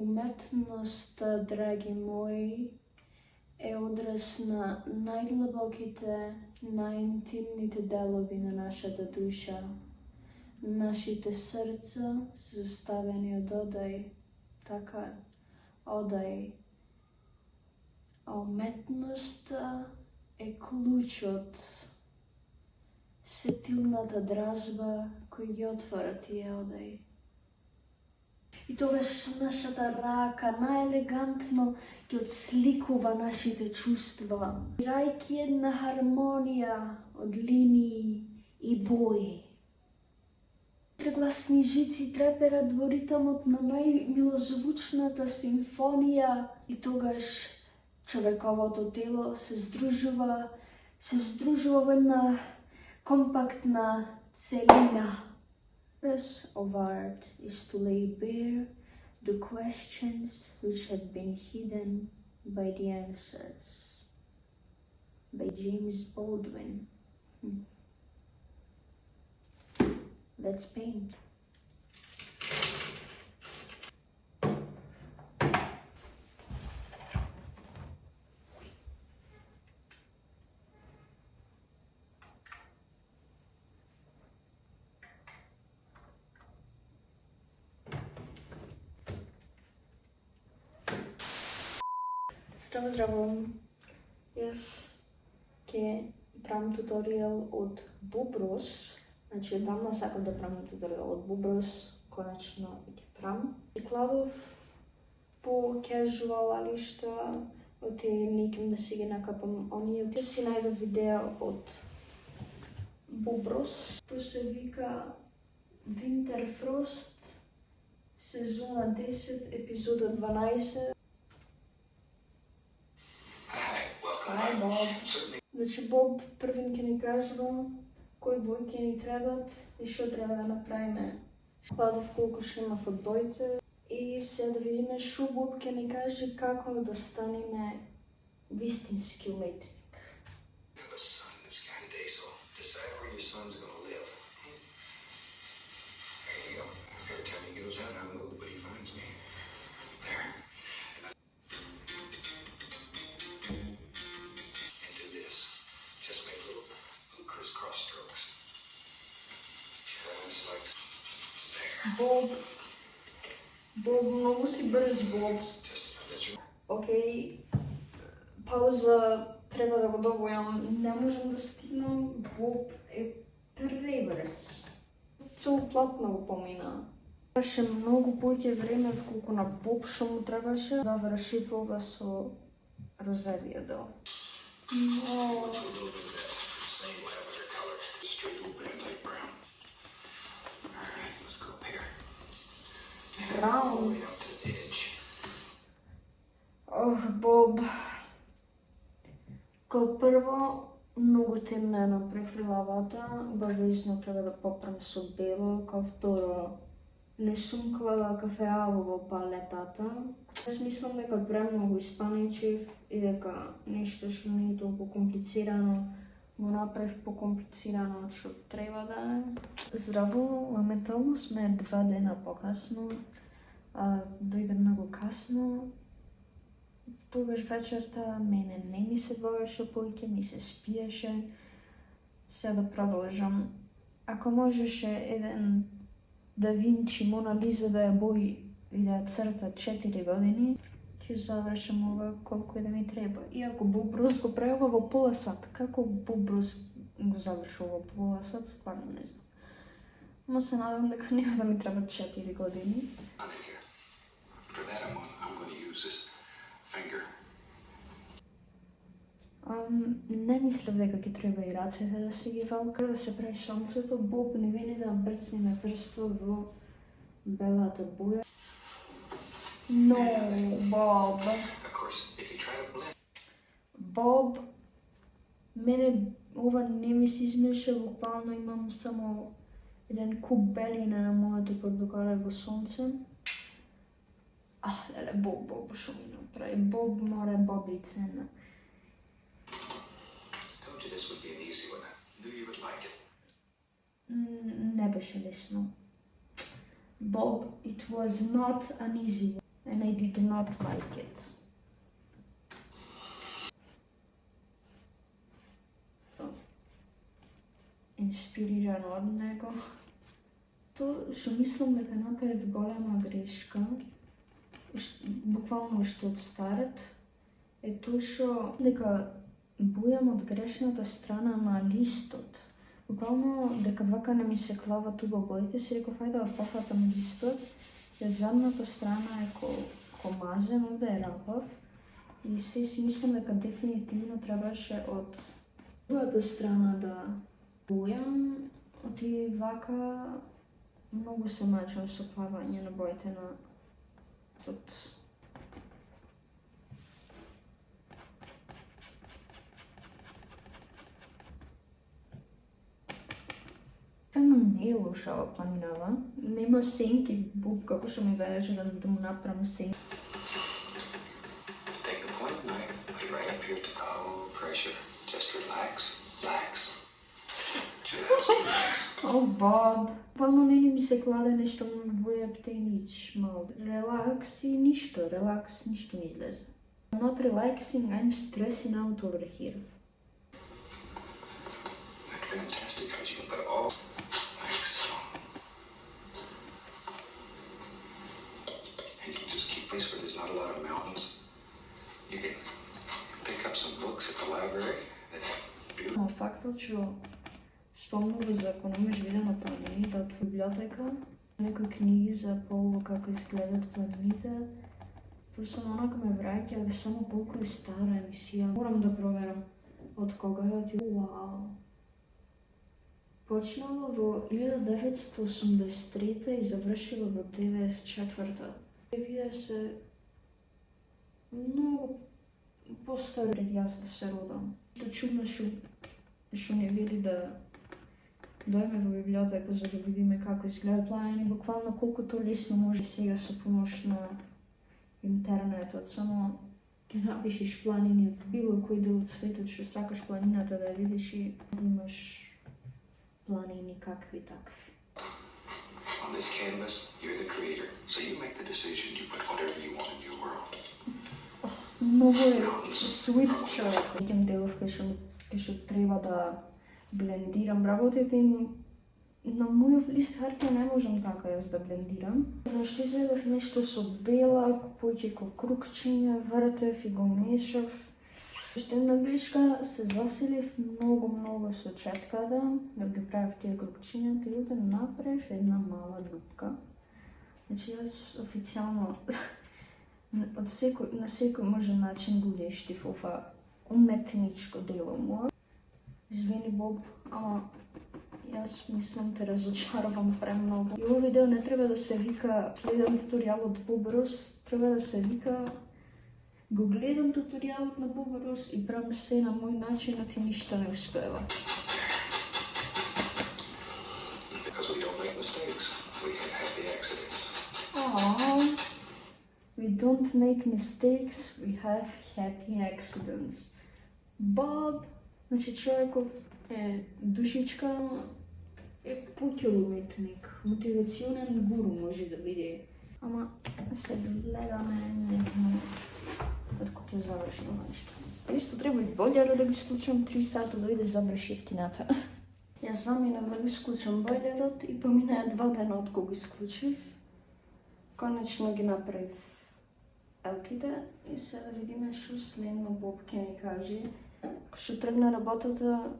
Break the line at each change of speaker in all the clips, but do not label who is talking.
Уметноста, драги мои, е одраз на најдлабоките, најинтимните делови на нашата душа. Нашите срца се составени од одај, така е, одај. А уметноста е клучот, сетилната дразба кој ги отвара тие одај. И тогаш нашата рака најелегантно ги отсликува нашите чувства, рајки една хармонија од линии и бои. Гласни жици треперат во ритмот на најмилозвучната симфонија и тогаш човековото тело се здружува во една компактна целина. The purpose of art is to lay bare the questions which have been hidden by the answers. By James Baldwin. Let's paint. Здраво! Јас ќе правам туторијал од Bob Ross. Значи, одамна сакам да правам туторијал од Bob Ross, конечно ќе правам. Кладов по casual алишта, оти никем да си ги накапам оние. Ќе си најдов видео од Bob Ross. Тоа се вика Winter Frost, сезона 10, епизода 12. Ај, Боб. Значи, Боб првин ќе ни кажува кои бои ќе ни требат и што треба да направиме. Кладов колку што има од боите и сега да видиме што Боб ќе ни каже како да станеме вистински уметник. Боб, многу си брз, Боб. Океј, пауза треба да го добојам. Не можам да стигнам, Боб е пребрз. Цело платно го помина. Требаше многу поќе време отколку на Боб што му требаше. Завршив ова со розевија дел. Браун. Боб. Као прво, многу темна е направи лавата, обавезно треба да попрем со бело. Као второ, не сум клала кафеаво во палетата. Јас мислам дека премногу испаничив и дека нешто што не е толку комплицирано го направив покомплицирано од што треба да е. Здраво, моментално сме 2 дена покасно. Дојде многу касно. Тогаш вечерта мене не ми се бавеше поќе, ми се спиеше. Сега да продолжам. Ако можеше еден Да Винчи Мона Лиза да ја бои и да ја црта 4 години, ќе завршам ова колку и да ми треба. Иако Боб Рос го прави ова во пола сат, како Боб Рос го завршува во пола сат, стварно не знам. Но се надам дека нема да ми треба 4 години. Не мислев дека ќе треба и рацете да се ги валка, да се прави сонцето. Боб не вини да брцнеме прстот во белата боја. Но, Боб. Боб, мене ова не ми се измеша, буквално имам само еден куп белина на моето продукале во сонце. Леле, Боб, шо ми направи? Боб мора Бобице. Не беше лесно. Bob, it was not an easy one. and I did not like it. Инспириран од него. Тоа што мислам дека направив голема грешка, буквално уште од старт, е тоа што дека бујам од грешната страна на листот. Буквално дека вака не ми се клават убаво боите, си реков ајде да пофатам листот и од задната страна е комазен, овде е рапав и се си мислам дека дефинитивно требаше од другата страна да бујам, оти вака многу се мачам со клавање на боите на листот. Не е лоша ова планинава. Нема сенки буб како што ми велеше да му направам сенки.
Take the point knife, put it right up here to pressure. Just relax. Relax. Just relax.
О, Боб. Буквално не ми се кладе нешто му боја птенич, мал. Релакс и ништо, релакс, ништо не излезе. I'm not relaxing, I'm stressing out over here.
That's fantastic, because you can put it all like so. And you can just keep place where there's not a lot of mountains. You can pick up some books at the library that have beautiful...
Фактот што спомнува за ако не можеш виде на планините од библиотека, некои книги за полу како изгледат планините, тоа само онака ме враќа, але само колку е стара емисија. Морам да проверам од кога е оти. Вау! Почнала во 1983 и завршила во 1994. Видеа се многу постар пред јас да се родам. Што чудно што не били да дојме во библиотека за да видиме како изгледа планини, буквално колкото лесно може сега со помош на интернетот, само ќе напишеш планини од било кој дел од светот што сакаш планината да видиш и имаш планини какви такви.
On this canvas, you're the creator, so you make the decision, you put whatever you want in your world.
Многу е sweet човек. Идем делов кај што треба да блендирам работите и на мојов лист хартија не можам така јас да блендирам. Зашто изведов нешто со бела, купувајќи крукчиња, вртев и го мешав. Уште една грешка, се заселив многу со четката, да ги правев тие крукчиња, и утре направив една мала дупка. Значи јас официјално на секој можен начин го лештив ова уметничко дело мое. Извини, Боб, ама јас мислам те разочарувам премногу. И ова видео не треба да се вика следам туторијалот Боб Рос, треба да се вика го гледам туторијалот на Боб Рос и правам се на мој начин, а ти ништо не успева.
Because we don't make mistakes, we have happy accidents.
Aww. We don't make mistakes, we have happy accidents. Bob, значи човеков е душичка, е пукел уметник, мотивационен гуру може да биде. Ама се гледаме, не знам, откако ќе завршим нешто. Исто треба и бољера да ги исклучам 3 сата дојде заврши ефтината. Јас заминав да го исклучам бољерот и поминаа 2 дена од кога го исклучив. Конечно ги направив елките и сега да видиме што следно Боб ќе ни каже. Што тргна работата,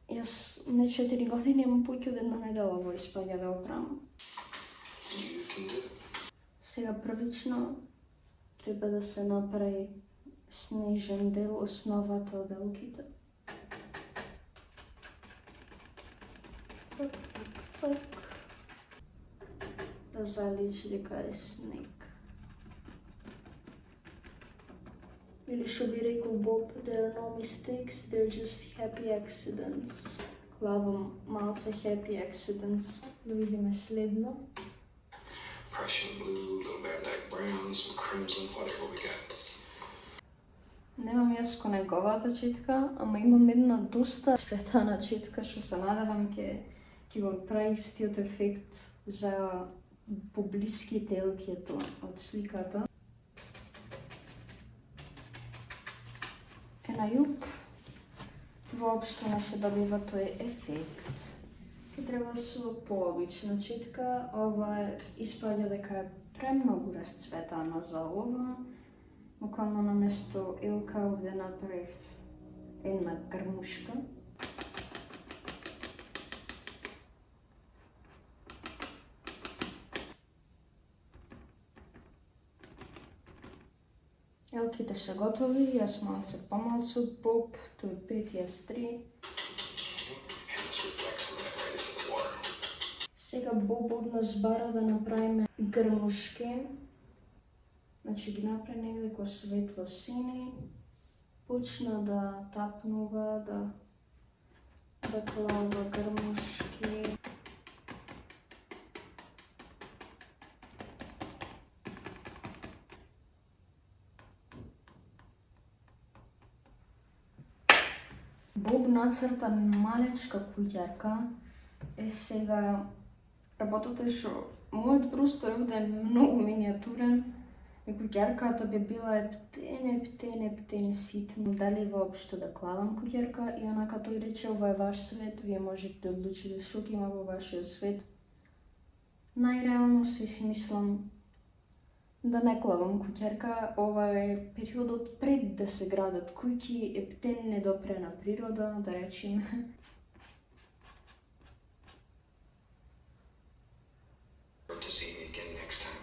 јас не 4 години имам пуќе од една недела во Испања да оправам. Сега првично треба да се направи снежен дел, основата од елките. Цак, цак, цак. Да заличи дека е снег. Или што би рекол Боб, there are no mistakes, they're just happy accidents. Клавам малце happy accidents. Да видиме следно.
Prussian blue, little Van Dyke brown, some crimson, whatever we got.
Немам јас конеговата читка, ама имам една доста светана читка што се надевам ќе го прави истиот ефект за поблиските елките од сликата. на јуп, воопшто не се добива тој ефект. Ке треба со пообична читка, ова испаѓа дека е премногу расцветана за ова. Буквално на место илка овде направив една грмушка. Елките се готови, јас малце помалце од боб, тој 5, јас 3. Сега боб од нас бара да направиме грмушки. Значи ги направи некако светло сини, почна да тапнува, да клава грмушки. Боб нацрта малечка куќарка. Сега работата е што мојот простор овде е многу миниатурен и куќарката би била ептен ситно. Дали воопшто да клавам куќарка и онака тој рече ова е ваш свет, вие можете да одлучите што ќе има во вашиот свет. Најреално си мислам да не клавам куќарка, ова е периодот пред да се градат куќи, ептен недопрена природа, да речеме.
To see me again next time.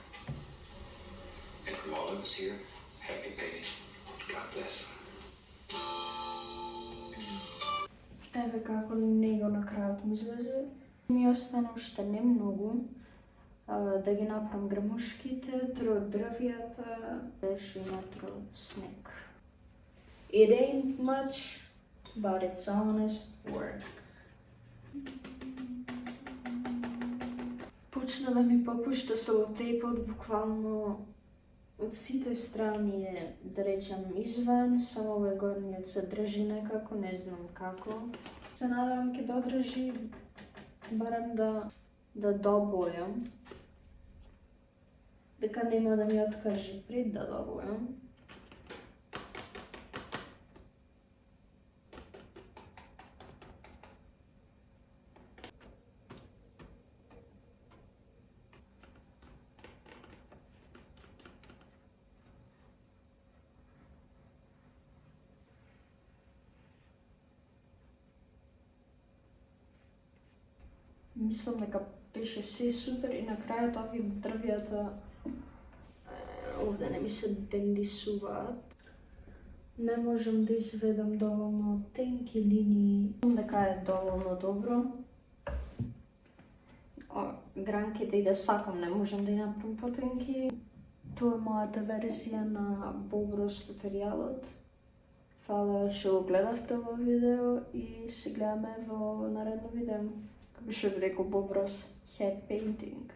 And from all of us here, happy baby. God bless.
Еве како него на крајот му излезе. Ми остана уште не многу. Да ги направам грмушките, дрвјата, беше внатро снег. It ain't much, but it's honest work. Почна да ми попушта селотейпот, буквално од сите страни е, да речем, извен, само овој горниот се држи некако, не знам како. Се надевам ќе додржи, барем да добојам. Дека нема да ми откаже пред да добојам. Мислам дека беше се супер и на крајот овие дрвјата овде не ми се дендисуваат. Не можам да изведам доволно тенки линии. Мислам дека е доволно добро. Гранките и да сакам не можам да ја направам потенки. Тоа е мојата верзија на Bob Ross туторијалот. Фала што го гледавте во видео и се гледаме во наредно видео. Како што би рекол Bob Ross, head painting.